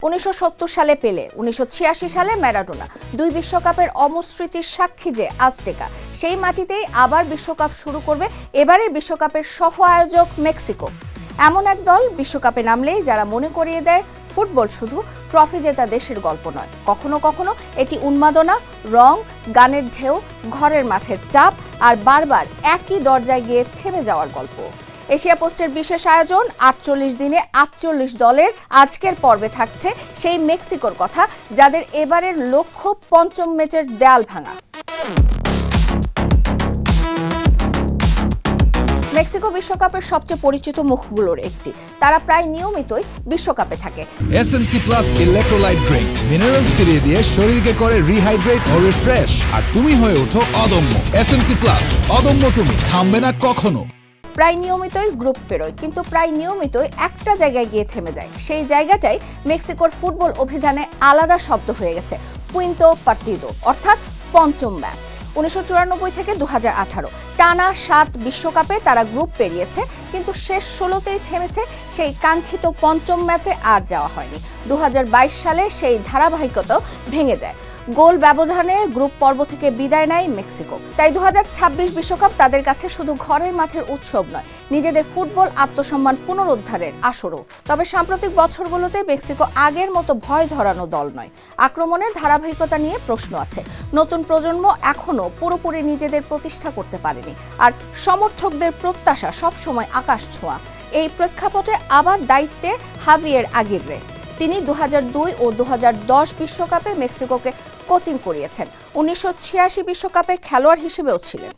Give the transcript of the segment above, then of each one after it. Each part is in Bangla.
1970 সালে পেলে, 1986 সালে ম্যারাডোনা, দুই বিশ্বকাপের অমর স্মৃতির সাক্ষী যে আজটেকা, সেই মাটিতেই আবার বিশ্বকাপ শুরু করবে এবারের বিশ্বকাপের সহ আয়োজক মেক্সিকো। এমন এক দল বিশ্বকাপে নামলেই যারা মনে করিয়ে দেয় ফুটবল শুধু ট্রফি জেতা দেশের গল্প নয়, কখনো কখনো এটি উন্মাদনা, রং, গানের ঢেউ, ঘরের মাঠের চাপ আর বারবার একই দরজায় গিয়ে থেমে যাওয়ার গল্প। এশিয়া পোস্টের বিশেষ আয়োজন 48 দিনে 48 দলের আজকের পর্বে থাকছে সেই মেক্সিকোর কথা, যাদের এবারের লক্ষ্য পঞ্চম ম্যাচের দেয়াল ভাঙা। মেক্সিকো বিশ্বকাপের সবচেয়ে পরিচিত মুখগুলোর একটি। তারা প্রায় নিয়মিতই বিশ্বকাপে থাকে। SMC Plus electrolyte drink minerals ফিরিয়ে দিয়ে শরীরকে করে রিহাইড্রেট ও রিফ্রেশ, আর তুমি হয়ে ওঠো অদম্য। SMC Plus, অদম্য তুমি, থামবে না কখনো। প্রায় নিয়মিতই গ্রুপ পেরোয়, কিন্তু প্রায় নিয়মিতই একটা জায়গায় গিয়ে থেমে যায়। সেই জায়গাটাই মেক্সিকোর ফুটবল অভিধানে আলাদা শব্দ হয়ে গেছে, পুইন্তো পার্তিদো, অর্থাৎ পঞ্চম ম্যাচ। 1994 থেকে 2018 টানা 7 বিশ্বকাপে তারা গ্রুপ পেরিয়েছে, কিন্তু শেষ 16তেই থেমেছে। সেই কাঙ্ক্ষিত পঞ্চম ম্যাচে আর যাওয়া হয়নি। 2022 সালে সেই ধারাবাহিকতাও ভেঙে যায়। গোল ব্যবধানে গ্রুপ পর্ব থেকে বিদায় নেয় মেক্সিকো। তাই 2026 বিশ্বকাপ তাদের কাছে শুধু ঘরের মাঠের উৎসব নয়, নিজেদের ফুটবল আত্মসম্মান পুনরুদ্ধারের আসরও। তবে সাম্প্রতিক বছরগুলোতে মেক্সিকো আগের মতো ভয় ধরানো দল নয়। আক্রমণে ধারাবাহিকতা নিয়ে প্রশ্ন আছে। নতুন প্রজন্ম এখনো পুরোপুরি নিজেদের প্রতিষ্ঠা করতে পারেনি, আর সমর্থকদের প্রত্যাশা সবসময় আকাশ ছোঁয়া। এই প্রেক্ষাপটে আবার দায়িত্বে হাভিয়ের আগুইরে। তিনি 2002 ও 2010 বিশ্বকাপে মেক্সিকোকে কোচিং করিয়েছেন। 1986 বিশ্বকাপে খেলোয়াড় হিসেবেও ছিলেন।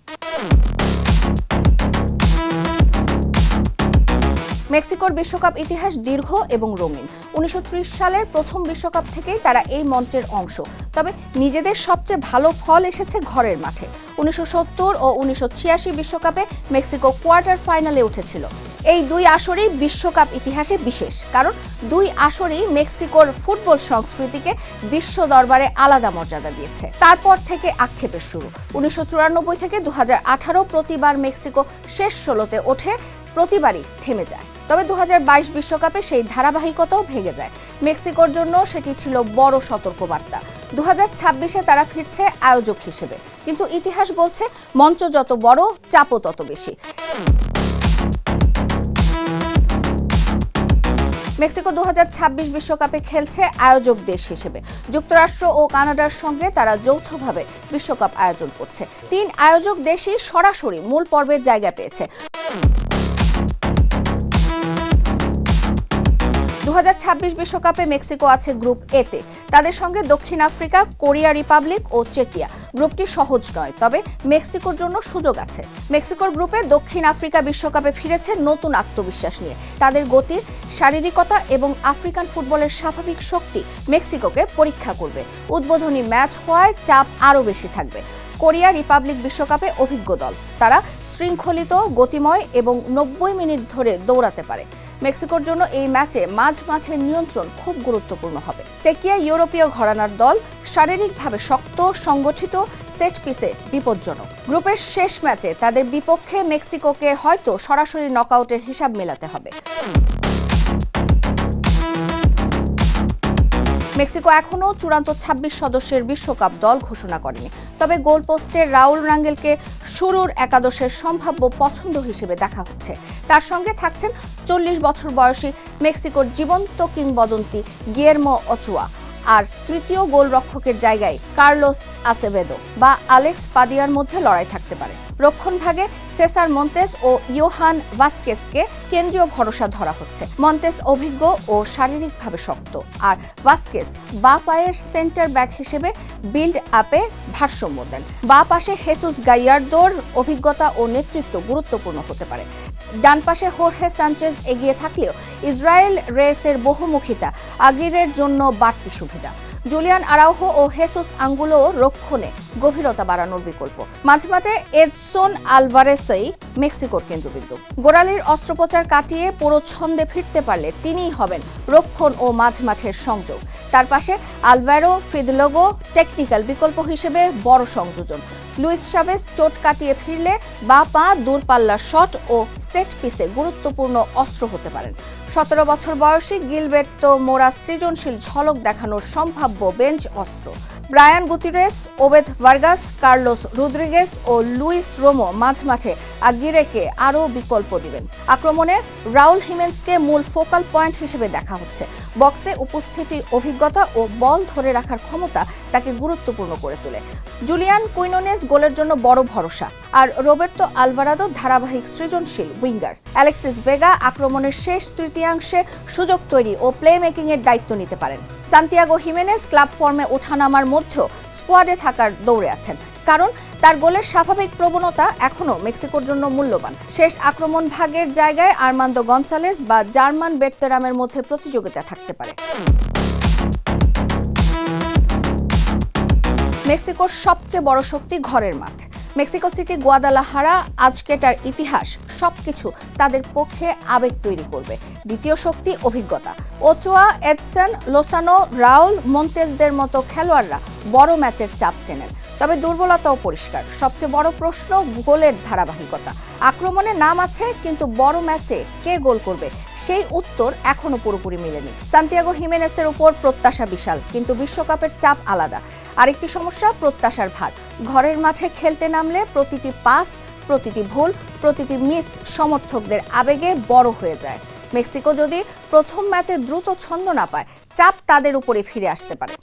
মেক্সিকোর বিশ্বকাপ ইতিহাস দীর্ঘ এবং রঙিন। 1930 সালের প্রথম বিশ্বকাপ থেকেই তারা এই মঞ্চের অংশ। তবে নিজেদের সবচেয়ে ভালো ফল এসেছে ঘরের মাঠে। 1970 ও 1986 বিশ্বকাপে মেক্সিকো কোয়ার্টার ফাইনালে উঠেছিল। এই দুই আসরই বিশ্বকাপ ইতিহাসে বিশেষ, কারণ দুই আসরই মেক্সিকোর ফুটবল সংস্কৃতিকে বিশ্ব দরবারে আলাদা মর্যাদা দিয়েছে। তারপর থেকে আক্ষেপের শুরু। 1994 থেকে 2018 প্রতিবার মেক্সিকো শেষ 16তে ওঠে, প্রতিবারই থেমে যায়। তবে 2022 বিশ্বকাপে সেই ধারাবাহিকতাও ভেঙে যায়। মেক্সিকোর জন্য সেটি ছিল বড় সতর্কবার্তা। 2026-এ তারা ফিরছে আয়োজক হিসেবে, কিন্তু ইতিহাস বলছে মঞ্চ যত বড়, চাপও তত বেশি। মেক্সিকো 2026 বিশ্বকাপে খেলছে আয়োজক দেশ হিসেবে। যুক্তরাষ্ট্র ও কানাডার সঙ্গে তারা যৌথভাবে বিশ্বকাপ আয়োজন করছে। 3 আয়োজক দেশই সরাসরি মূল পর্বের জায়গা পেয়েছে। 2026 বিশ্বকাপে মেক্সিকো আছে গ্রুপ এতে। তাদের সঙ্গে দক্ষিণ আফ্রিকা, কোরিয়া রিপাবলিক ও চেকিয়া। গ্রুপটি সহজ নয়, তবে মেক্সিকোর জন্য সুযোগ আছে। মেক্সিকোর গ্রুপে দক্ষিণ আফ্রিকা বিশ্বকাপে ফিরেছে নতুন আত্মবিশ্বাস নিয়ে। তাদের গতির, শারীরিকতা এবং আফ্রিকান ফুটবলের স্বাভাবিক শক্তি মেক্সিকোকে পরীক্ষা করবে। উদ্বোধনী ম্যাচ হওয়ায় চাপ আরও বেশি থাকবে। কোরিয়া রিপাবলিক বিশ্বকাপে অভিজ্ঞ দল। তারা শৃঙ্খলিত, গতিময় এবং 90 মিনিট ধরে দৌড়াতে পারে। মেক্সিকোর জন্য এই ম্যাচে মাঝ মাঠের নিয়ন্ত্রণ খুব গুরুত্বপূর্ণ হবে। চেকিয়া ইউরোপীয় ঘরানার দল, শারীরিকভাবে শক্ত, সংগঠিত, সেট পিসে বিপজ্জনক। গ্রুপের শেষ ম্যাচে তাদের বিপক্ষে মেক্সিকোকে হয়তো সরাসরি নকআউটের হিসাব মেলাতে হবে। মেক্সিকো এখনও চূড়ান্ত 26 সদস্যের বিশ্বকাপ দল ঘোষণা করেনি। তবে গোলপোস্টে রাউল রাঙ্গেলকে শুরুর একাদশের সম্ভাব্য পছন্দ হিসেবে দেখা হচ্ছে। তার সঙ্গে থাকছেন 40 বছর বয়সী মেক্সিকোর জীবন্ত কিংবদন্তি গিয়েরমো ওচোয়া, আর তৃতীয় গোলরক্ষকের জায়গায় কার্লোস আসেভেদো বা আলেক্স পাদিয়ার মধ্যে লড়াই থাকতে পারে। রক্ষণভাগে সেসার মন্তেস ও ইয়োহান ভাস্কেসকে কেন্দ্রীয় ভরসা ধরা হচ্ছে। মন্তেস অভিজ্ঞ ও শারীরিকভাবে শক্ত, আর ভাস্কেস বাঁ পায়ের সেন্টার ব্যাক হিসেবে বিল্ড আপে ভারসাম্য দেন। বাঁ পাশে হেসুস গাইয়ার্দোর অভিজ্ঞতা ও নেতৃত্ব গুরুত্বপূর্ণ হতে পারে। ডান পাশে হোর্হে সানচেজ এগিয়ে থাকলেও ইসরায়েল রেসের বহুমুখিতা আগুইরের জন্য বাড়তি সুবিধা। জুলিয়ান আরাউহো ও হেসুস আঙ্গুলো রক্ষণে গভীরতা বাড়ানোর বিকল্প। মাঝমাঠে এডসন আলভারেসই মেক্সিকোর কেন্দ্রবিন্দু। গোড়ালির অস্ত্রোপচার কাটিয়ে পুরো ছন্দে ফিরতে পারলে তিনিই হবেন রক্ষণ ও মাঝমাঠের সংযোগ। তার পাশে আলভারো ফিদলোগো টেকনিক্যাল বিকল্প হিসেবে বড় সংযোজন। লুইস চাভেজ চোট কাটিয়ে ফিরলে বাঁ পা, দূরপাল্লার শট ও সেট পিসে গুরুত্বপূর্ণ অস্ত্র হতে পারেন। 17 বছর বয়সী গিলবের্তো মোরা সৃজনশীল ঝলক দেখানোর সম্ভাব্য বেঞ্চ অস্ত্র। Brian Gutierrez, Obed Vargas, Carlos Rodriguez ও লুইস রোমো মাঝমাঠে আগুয়েরোকে আরও বিকল্প দিবেন। আক্রমণে রাউল হিমেন্সকে মূল ফোকাল পয়েন্ট হিসেবে দেখা হচ্ছে। বক্সে উপস্থিতি, অভিজ্ঞতা ও বল ধরে রাখার ক্ষমতা তাকে গুরুত্বপূর্ণ করে তোলে। জুলিয়ান কুইনোনেস গোলের জন্য বড় ভরসা, আর রোবের্তো আলভারাদো ধারাবাহিক সৃজনশীল উইঙ্গার। অ্যালেক্সিস ভেগা আক্রমণের শেষ তৃতীয়াংশে সুযোগ তৈরি ও প্লে মেকিং এর দায়িত্ব নিতে পারেন। সান্তিয়াগো হিমেনেজ ক্লাব ফর্মে ওঠানামার মধ্যেও স্কোয়াডে থাকার দৌড়ে আছেন, কারণ তার গোলের স্বাভাবিক প্রবণতা এখনও মেক্সিকোর জন্য মূল্যবান। শেষ আক্রমণ ভাগের জায়গায় আর্মান্দো গনসালেস বা জার্মান বেরতেরামের মধ্যে প্রতিযোগিতা থাকতে পারে। মেক্সিকোর সবচেয়ে বড় শক্তি ঘরের মাঠ। মেক্সিকো সিটি গুয়াদালাহারা আজকেটার ইতিহাস সবকিছু তাদের পক্ষে আবেগ তৈরি করবে। দ্বিতীয় শক্তি অভিজ্ঞতা। ওচোয়া, এডসন, লোসানো, রাউল, মন্তেজদের মতো খেলোয়াড়রা বড় ম্যাচের চাপ চেনেন। তবে দুর্বলতাও পরিষ্কার। সবচেয়ে বড় প্রশ্ন গোলের ধারাবাহিকতা। আক্রমণে নাম আছে, কিন্তু বড় ম্যাচে কে গোল করবে সেই উত্তর এখনো পুরোপুরি মেলেনি। সান্তিয়াগো হিমেনেসের উপর প্রত্যাশা বিশাল, কিন্তু বিশ্বকাপের চাপ আলাদা। আরেকটি সমস্যা, প্রত্যাশার ভার। ঘরের মাঠে খেলতে নামলে প্রতিটি পাস, প্রতিটি ভুল, প্রতিটি মিস সমর্থকদের আবেগে বড় হয়ে যায়। মেক্সিকো যদি প্রথম ম্যাচে দ্রুত ছন্দ না পায়, চাপ তাদের উপরে ফিরে আসতে পারে।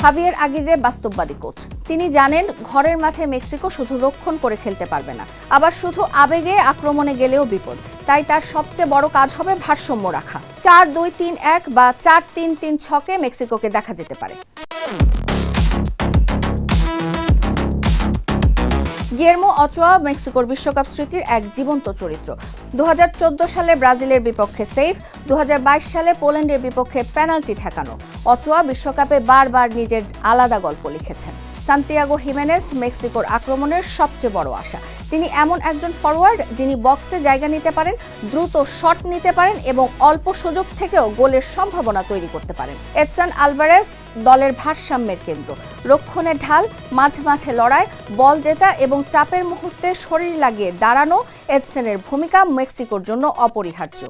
হাভিয়ের আগুইরে বাস্তববাদী কোচ। তিনি জানেন ঘরের মাঠে মেক্সিকো শুধু রক্ষণ করে খেলতে পারবে না, আবার শুধু আবেগে আক্রমণে গেলেও বিপদ। তাই তার সবচেয়ে বড় কাজ হবে ভারসাম্য রাখা। 4-2-3-1 বা 4-3-3 ছকে মেক্সিকোকে দেখা যেতে পারে। গিয়ের্মো ওচোয়া মেক্সিকোর বিশ্বকাপ স্মৃতির এক জীবন্ত চরিত্র। 2014 সালে ব্রাজিলের বিপক্ষে সেভ, 2022 সালে পোল্যান্ডের বিপক্ষে পেনাল্টি ঠেকানো। ওচোয়া বিশ্বকাপে বারবার নিজের আলাদা গল্প লিখেছেন। সান্তিয়াগো হিমেনেজ মেক্সিকোর আক্রমণের সবচেয়ে বড় আশা। তিনি এমন একজন ফরওয়ার্ড যিনি বক্সে জায়গা নিতে পারেন, দ্রুত শট নিতে পারেন এবং অল্প সুযোগ থেকেও গোলের সম্ভাবনা তৈরি করতে পারেন। এডসন আলভারেজ দলের ভারসাম্যের কেন্দ্র। রক্ষণে ঢাল, মাঝে মাঝে লড়াই, বল জেতা এবং চাপের মুহূর্তে শরীর লাগিয়ে দাঁড়ানো এডসনের ভূমিকা মেক্সিকোর জন্য অপরিহার্য।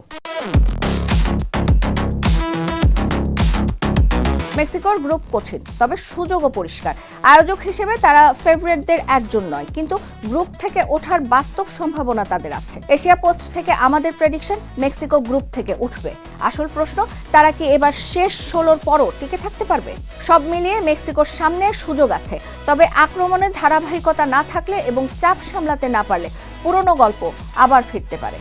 মেক্সিকোর গ্রুপ কঠিন, তবে সুযোগও পরিষ্কার। আয়োজক হিসেবে তারা ফেভারিটদের একজন নয়, কিন্তু গ্রুপ থেকে ওঠার বাস্তব সম্ভাবনা তাদের আছে। এশিয়া পোস্ট থেকে আমাদের প্রেডিকশন, মেক্সিকো গ্রুপ থেকে উঠবে। আসল প্রশ্ন, তারা কি এবার শেষ 16-র পরও টিকে থাকতে পারবে? সব মিলিয়ে মেক্সিকোর সামনে সুযোগ আছে, তবে আক্রমণের ধারাবাহিকতা না থাকলে এবং চাপ সামলাতে না পারলে পুরনো গল্প আবার ফিরতে পারে।